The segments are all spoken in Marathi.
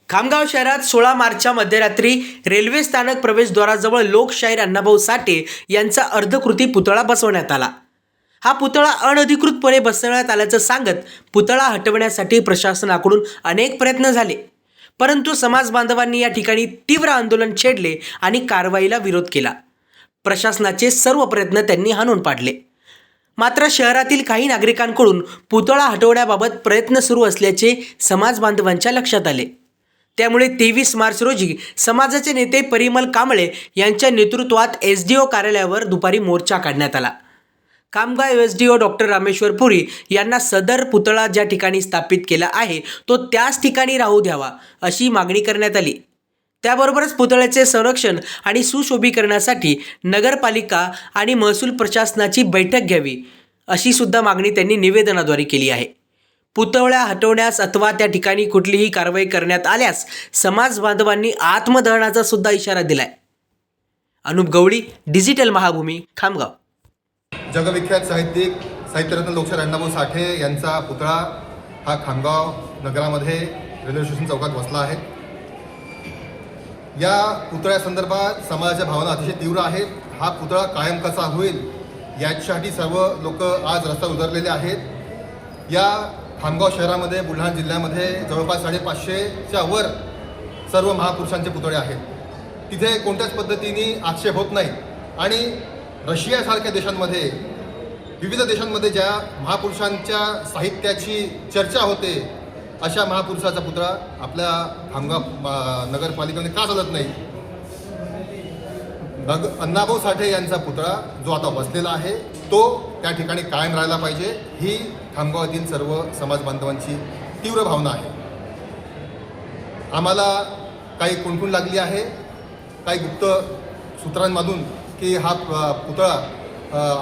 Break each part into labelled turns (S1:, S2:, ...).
S1: खामगाव शहरात 16 मार्चच्या मध्यरात्री रेल्वे स्थानक प्रवेशद्वाराजवळ लोकशाहीर अण्णाभाऊ साठे यांचा अर्धकृती पुतळा बसवण्यात आला। हा पुतळा अनधिकृतपणे बसवण्यात आल्याचं सांगत पुतळा हटवण्यासाठी प्रशासनाकडून अनेक प्रयत्न झाले, परंतु समाज बांधवांनी या ठिकाणी तीव्र आंदोलन छेडले आणि कारवाईला विरोध केला। प्रशासनाचे सर्व प्रयत्न त्यांनी हाणून पाडले। मात्र शहरातील काही नागरिकांकडून पुतळा हटवण्याबाबत प्रयत्न सुरू असल्याचे समाज बांधवांच्या लक्षात आले। त्यामुळे 23 मार्च रोजी समाजाचे नेते परिमल कांबळे यांच्या नेतृत्वात एसडीओ कार्यालयावर दुपारी मोर्चा काढण्यात आला। खामगाव एसडीओ डॉक्टर रामेश्वर पुरी यांना सदर पुतळा ज्या ठिकाणी स्थापित केला आहे तो त्याच ठिकाणी राहू द्यावा अशी मागणी करण्यात आली। त्याबरोबरच पुतळ्याचे संरक्षण आणि सुशोभीकरणासाठी नगरपालिका आणि महसूल प्रशासनाची बैठक घ्यावी अशी सुद्धा मागणी त्यांनी निवेदनाद्वारे केली आहे। पुतळा हटवण्यास अथवा त्या ठिकाणी कुठलीही कारवाई करण्यात आल्यास समाज बांधवांनी आत्मदहनाचा सुद्धा इशारा दिलाय। अनुप गवळी, डिजिटल महाभूमी, खामगाव।
S2: जगविख्यात साहित्यिक साहित्यरत्न लोकशाहीर अण्णाभाऊ साठे यांचा पुतळा हा खामगाव नगरामध्ये रेल्वे स्टेशन चौकात बसला आहे। या पुतळ्यासंदर्भात समाजाच्या भावना अतिशय तीव्र आहेत। हा पुतळा कायम कसा होईल याच्यासाठी सर्व लोक आज रस्त्यावर उतरलेले आहेत। या खामगाव शहरामध्ये बुलढाणा जिल्ह्यामध्ये जवळपास 550च्या वर सर्व महापुरुषांचे पुतळे आहेत। तिथे कोणत्याच पद्धतीने आक्षेप होत नाही आणि रशियासारख्या देशांमध्ये विविध देशांमध्ये ज्या महापुरुषांच्या साहित्याची चर्चा होते अशा महापुरुषाचा पुतळा आपल्या खामगाव नगरपालिकेने का चालत नाही? अण्णाभाऊ साठे यांचा पुतळा जो आता बसलेला आहे तो त्या ठिकाणी कायम राहायला पाहिजे ही खामगावातील सर्व समाज बांधवांची तीव्र भावना आहे। आम्हाला काही कुणकुण लागली आहे काही गुप्त सूत्रांमधून की हा पुतळा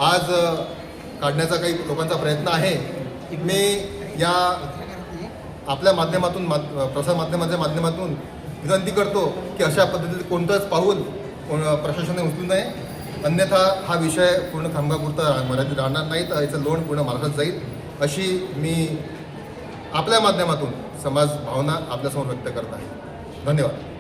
S2: आज काढण्याचा काही लोकांचा प्रयत्न आहे। मी या आपल्या माध्यमातून प्रसार माध्यमाच्या माध्यमातून विनंती करतो की अशा पद्धतीने कोणतंच पाऊल प्रशासनाने उचलू नये, अन्यथा हा विषय पूर्ण खामगावपुरता मर्यादित राहणार नाही तर याचं लोण पूर्ण महाराष्ट्रात जाईल अशी मी आपल्या माध्यमातून समाज भावना आपल्यासमोर व्यक्त करत आहे। धन्यवाद।